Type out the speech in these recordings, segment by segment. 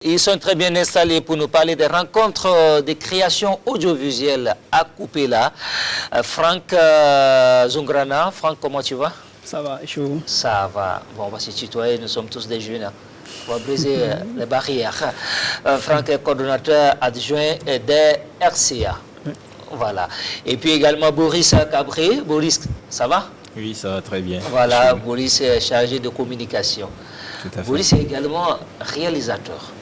Ils sont très bien installés pour nous parler des rencontres des créations audiovisuelles à Kupela. Franck Zungrana, Franck, comment tu vas? Ça va, chaud. Ça va. Bon, on va se tutoyer, nous sommes tous des jeunes. On va briser les barrières. Franck est coordonnateur adjoint des RCA. Oui. Voilà. Et puis également Boris Cabré. Boris, ça va? Oui, ça va très bien. Voilà, Boris est chargé de communication. Tout à fait. Boris est également réalisateur.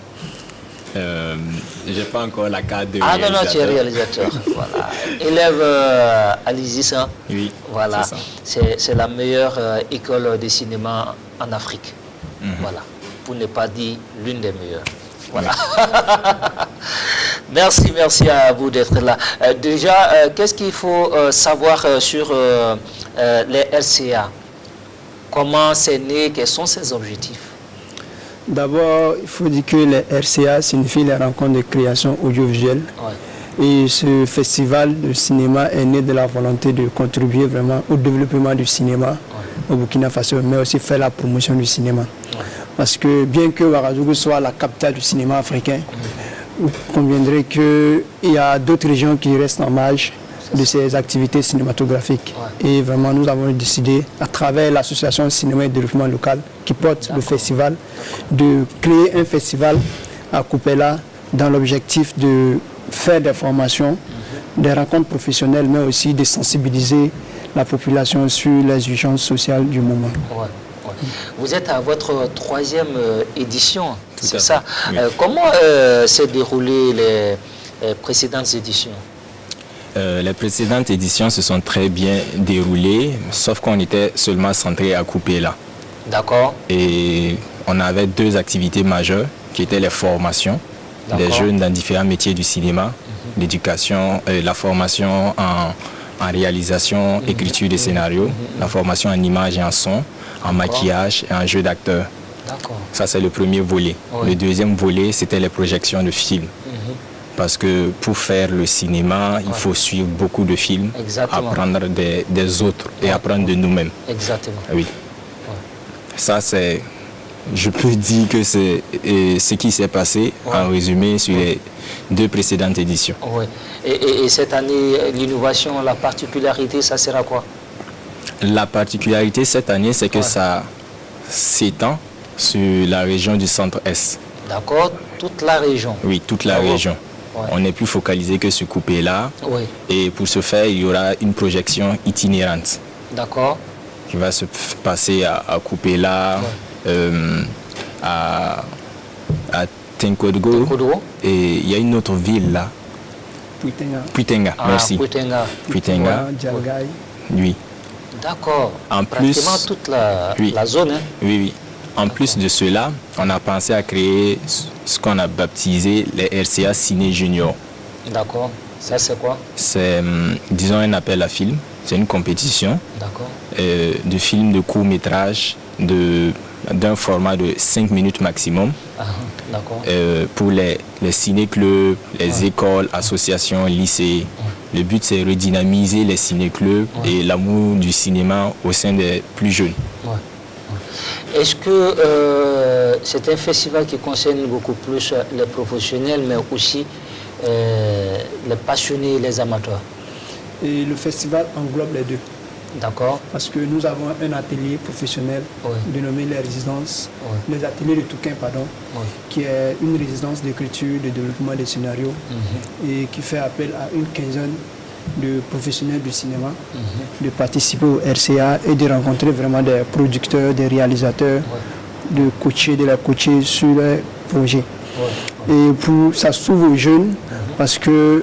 J'ai pas encore la carte de réalisateur. Ah non, tu es réalisateur. Voilà. Élève à l'ISIS. Hein. Oui, voilà. C'est la meilleure école de cinéma en Afrique. Voilà. Pour ne pas dire l'une des meilleures. Voilà. Merci à vous d'être là. Déjà, qu'est-ce qu'il faut savoir sur les RCA? Comment c'est né? Quels sont ses objectifs? D'abord, il faut dire que les RCA signifient les rencontres de création audiovisuelle. Ouais. Et ce festival de cinéma est né de la volonté de contribuer vraiment au développement du cinéma au Burkina Faso, mais aussi faire la promotion du cinéma. Ouais. Parce que bien que Ouagadougou soit la capitale du cinéma africain, vous conviendrez qu'il y a d'autres régions qui restent en marge de ces activités cinématographiques. Ouais. Et vraiment, nous avons décidé, à travers l'association Cinéma et Développement Local, qui porte le festival, de créer un festival à Kupela dans l'objectif de faire des formations, des rencontres professionnelles, mais aussi de sensibiliser la population sur les urgences sociales du moment. Ouais. Vous êtes à votre 3e édition, c'est ça? Oui. Comment s'est déroulées les précédentes éditions? Les précédentes éditions se sont très bien déroulées, sauf qu'on était seulement centré à Kupela. D'accord. Et on avait 2 activités majeures qui étaient les formations des jeunes dans différents métiers du cinéma, l'éducation, la formation en réalisation, écriture de scénarios, la formation en images et en son, en maquillage et en jeu d'acteur. Ça, c'est le premier volet. Oui. Le deuxième volet, c'était les projections de films. Parce que pour faire le cinéma, il faut suivre beaucoup de films, apprendre des autres et apprendre de nous-mêmes. Exactement. Oui. Ça, c'est, je peux dire que c'est ce qui s'est passé en résumé sur les 2 précédentes éditions. Oui. Et cette année, l'innovation, la particularité, ça sera quoi? La particularité cette année, c'est que ça s'étend sur la région du centre-est. D'accord, toute la région? Oui, toute la région. Ouais. On n'est plus focalisé que sur Kupela. Oui. Et pour ce faire, il y aura une projection itinérante. D'accord. Qui va se passer à Kupela, à Tenkodgo. Et il y a une autre ville là. Puitenga, merci. Puitenga. Oui. D'accord. En pratiquement plus, toute la zone. Hein? Oui. En plus de cela, on a pensé à créer ce qu'on a baptisé les RCA Ciné Junior. D'accord. Ça, c'est quoi? C'est, disons, un appel à film. C'est une compétition de films de court-métrage d'un format de 5 minutes maximum. Pour les ciné-clubs, les écoles, associations, lycées. Le but, c'est de redynamiser les ciné-clubs et l'amour du cinéma au sein des plus jeunes. Est-ce que c'est un festival qui concerne beaucoup plus les professionnels, mais aussi les passionnés et les amateurs? Et le festival englobe les 2. D'accord. Parce que nous avons un atelier professionnel dénommé les résidences, les ateliers de Touquin, qui est une résidence d'écriture, de développement des scénarios et qui fait appel à une quinzaine de professionnels du cinéma, de participer au RCA et de rencontrer vraiment des producteurs, des réalisateurs, de les coacher sur les projets. Et ça s'ouvre aux jeunes parce que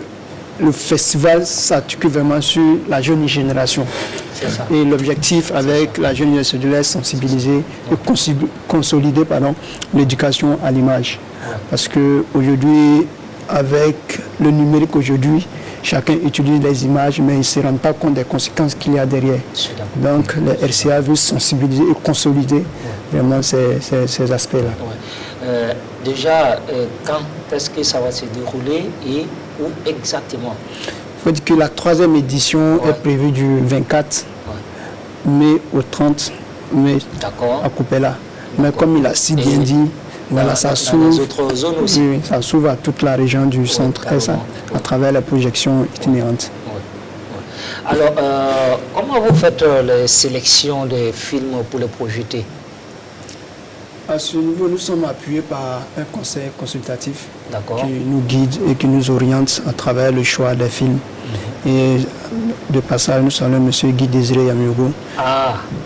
le festival s'articule vraiment sur la jeune génération. Et l'objectif avec la jeune génération, c'est de les sensibiliser et consolider l'éducation à l'image. Parce qu'aujourd'hui, avec le numérique aujourd'hui, chacun utilise les images, mais il ne se rend pas compte des conséquences qu'il y a derrière. Donc, le RCA veut sensibiliser et consolider vraiment ces aspects-là. Déjà, quand est-ce que ça va se dérouler et où exactement? Il faut dire que la 3e édition est prévue du 24 mai au 30 mai à Kupela. Mais comme il a si bien dit, Voilà, dans les autres zones aussi. Oui, ça s'ouvre à toute la région du centre-est à travers la projection itinérante. Alors, comment vous faites la sélection des films pour les projeter? À ce niveau, nous sommes appuyés par un conseil consultatif qui nous guide et qui nous oriente à travers le choix des films. Et de passage, nous saluons M. Guy Désiré Yamiogo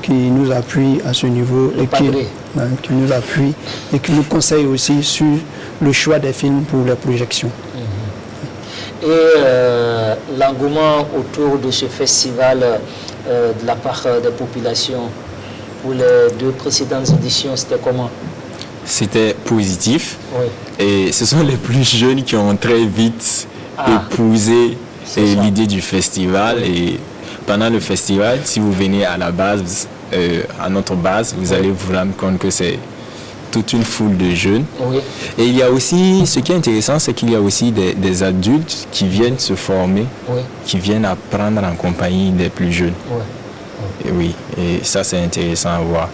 qui nous appuie à ce niveau et qui nous appuie et qui nous conseille aussi sur le choix des films pour les projections. Et l'engouement autour de ce festival de la part des populations pour les 2 précédentes éditions, c'était comment? C'était positif. Oui. Et ce sont les plus jeunes qui ont très vite épousé l'idée du festival. Oui. Et pendant le festival, si vous venez à la base, à notre base, vous allez vous rendre compte que c'est toute une foule de jeunes. Oui. Et il y a aussi, ce qui est intéressant, c'est qu'il y a aussi des adultes qui viennent se former, qui viennent apprendre en compagnie des plus jeunes. Oui. Et oui, et ça c'est intéressant à voir.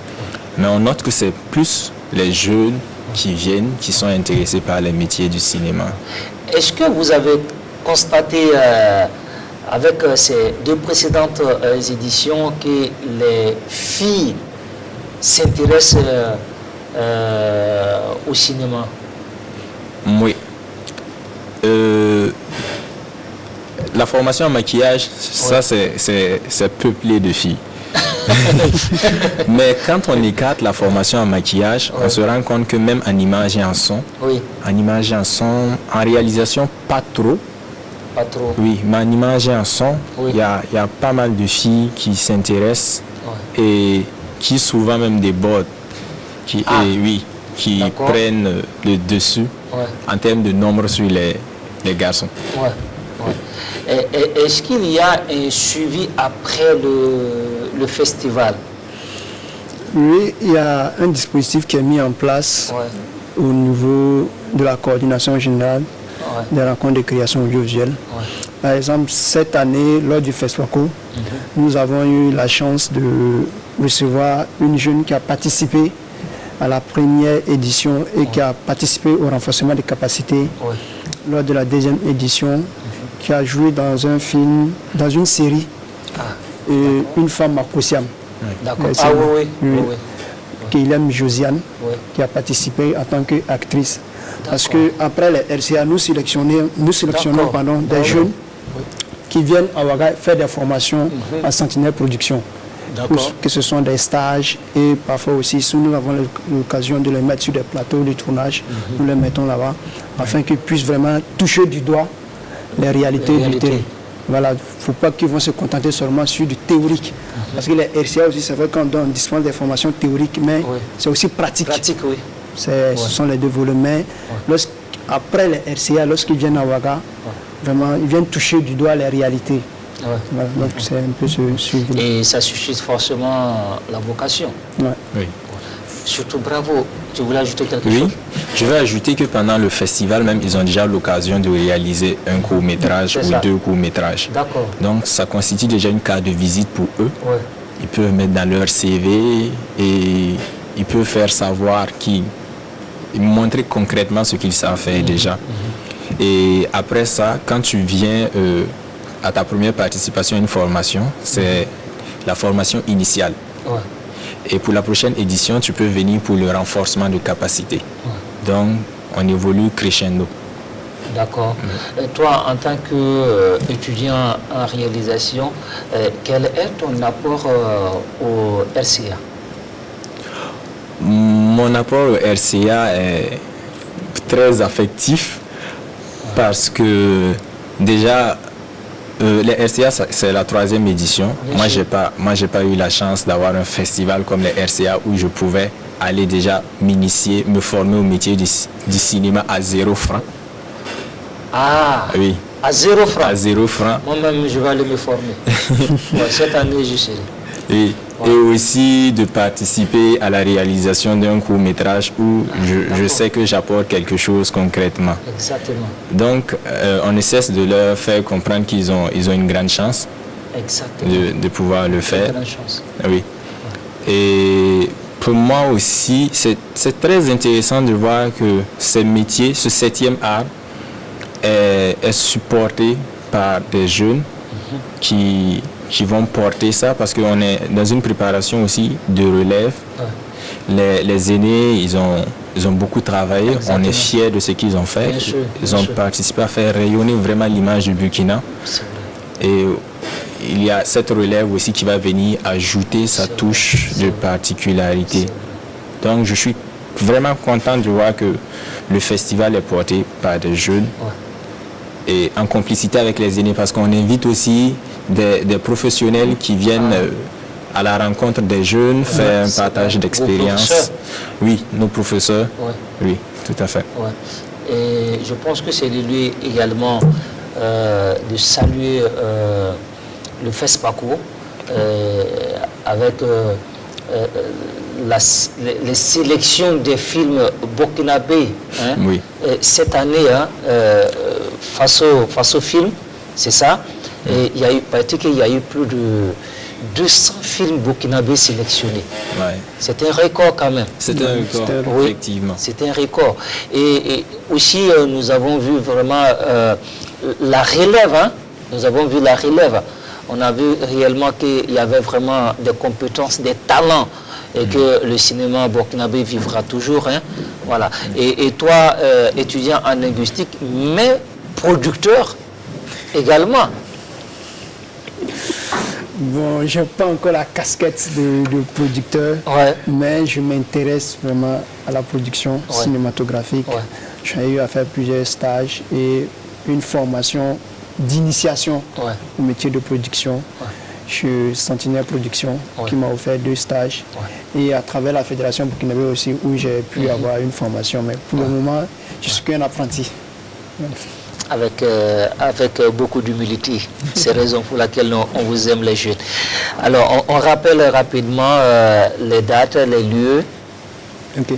Mais on note que c'est plus les jeunes qui viennent, qui sont intéressés par les métiers du cinéma. Est-ce que vous avez constaté avec ces 2 précédentes éditions que les filles s'intéressent au cinéma? Oui. La formation en maquillage, ça c'est peuplé de filles. Mais quand on écarte la formation en maquillage, on se rend compte que même en image et en son, en réalisation, pas trop. Pas trop. Oui, mais en image et en son, il y a pas mal de filles qui s'intéressent et qui souvent même débordent, qui prennent le dessus en termes de nombre sur les garçons. Est-ce qu'il y a un suivi après le festival? Oui, il y a un dispositif qui est mis en place au niveau de la coordination générale des rencontres de création audiovisuelle. Par exemple, cette année, lors du FESWACO, nous avons eu la chance de recevoir une jeune qui a participé à la première édition et qui a participé au renforcement des capacités lors de la 2e édition, qui a joué dans un film, dans une série, Une femme à Kosiam. D'accord. Kylian Josiane, qui a participé en tant qu'actrice. Parce qu'après les RCA, nous sélectionnons des jeunes qui viennent à Ouaga faire des formations à Sentinelle Production. Que ce sont des stages et parfois aussi, si nous avons l'occasion de les mettre sur des plateaux de tournage, nous les mettons là-bas afin qu'ils puissent vraiment toucher du doigt les réalités du terrain. Voilà, il ne faut pas qu'ils vont se contenter seulement sur du théorique. Parce que les RCA aussi, c'est vrai qu'on dispense des formations théoriques, mais c'est aussi pratique. Ce sont les 2 volets. Mais après les RCA, lorsqu'ils viennent à Ouaga, vraiment, ils viennent toucher du doigt les réalités. Voilà, donc c'est un peu ce suivi. Et ça suscite forcément la vocation. Oui. Surtout bravo. Tu voulais ajouter quelque chose? Oui, je vais ajouter que pendant le festival même, ils ont déjà l'occasion de réaliser un court-métrage ou 2 courts-métrages. D'accord. Donc ça constitue déjà une carte de visite pour eux. Ils peuvent mettre dans leur CV et ils peuvent faire savoir montrer concrètement ce qu'ils savent faire déjà. Et après ça, quand tu viens à ta première participation à une formation, c'est la formation initiale. Et pour la prochaine édition, tu peux venir pour le renforcement de capacité. Donc, on évolue crescendo. D'accord. Et toi, en tant qu'étudiant en réalisation, quel est ton apport au RCA? Mon apport au RCA est très affectif parce que déjà, les RCA, c'est la 3e édition. Moi, j'ai pas eu la chance d'avoir un festival comme les RCA où je pouvais aller déjà m'initier, me former au métier du cinéma à 0 francs. Ah oui. À 0 francs? À 0 francs. Moi-même, je vais aller me former. Cette année, je serai. Et aussi de participer à la réalisation d'un court-métrage où je sais que j'apporte quelque chose concrètement. Exactement. Donc, on ne cesse de leur faire comprendre qu'ils ont une grande chance de pouvoir le faire. Une grande chance. Oui. Et pour moi aussi, c'est très intéressant de voir que ces métiers, ce 7e art, est supporté par des jeunes qui vont porter ça, parce qu'on est dans une préparation aussi de relève. Les aînés, ils ont beaucoup travaillé. Exactement. On est fiers de ce qu'ils ont fait. Ils ont participé à faire rayonner vraiment l'image du Burkina. Et il y a cette relève aussi qui va venir ajouter sa touche de particularité. Donc je suis vraiment content de voir que le festival est porté par des jeunes et en complicité avec les aînés, parce qu'on invite aussi des professionnels qui viennent à la rencontre des jeunes, faire un partage d'expérience. Oui, nos professeurs. Oui, tout à fait. Et je pense que c'est le lieu également de saluer le FESPACO avec les sélections des films burkinabés. Hein. Oui. Cette année, hein, face au film, c'est ça. Et il y a eu plus de 200 films burkinabés sélectionnés. C'est un record quand même. C'est un record, effectivement. C'est un record. Et aussi, nous avons vu vraiment la relève. Hein. Nous avons vu la relève. On a vu réellement qu'il y avait vraiment des compétences, des talents, et que le cinéma burkinabé vivra toujours. Hein. Voilà. Et toi, étudiant en linguistique, mais producteur également. Bon, je n'ai pas encore la casquette de producteur, mais je m'intéresse vraiment à la production cinématographique. J'ai eu à faire plusieurs stages et une formation d'initiation au métier de production. Je suis Sentinelle Production qui m'a offert 2 stages. Et à travers la Fédération burkinabé aussi, où j'ai pu avoir une formation. Mais pour le moment, je suis qu'un apprenti. Avec beaucoup d'humilité. C'est la raison pour laquelle on vous aime, les jeunes. Alors, on rappelle rapidement les dates, les lieux. Ok.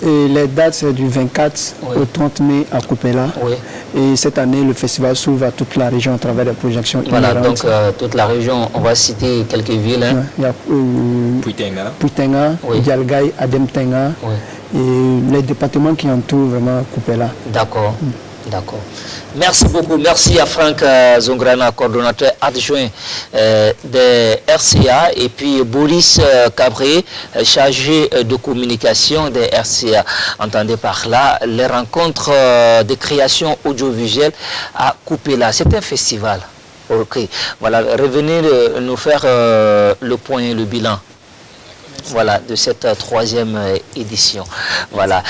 Et les dates, c'est du 24 au 30 mai à Coupéla. Et cette année, le festival s'ouvre à toute la région à travers des projections inhérentes. Donc, toute la région, on va citer quelques villes. Hein. Il y a Puitenga, Dialgaï, Ademtenga, et les départements qui entourent vraiment Coupéla. D'accord. D'accord. Merci beaucoup. Merci à Franck Zongrana, coordonnateur adjoint des RCA, et puis Boris Cabré, chargé de communication des RCA. Entendez par là les rencontres de création audiovisuelle à Coupéla. C'est un festival. Ok. Voilà. Revenez nous faire le point, le bilan. Voilà, de cette 3e édition. Voilà.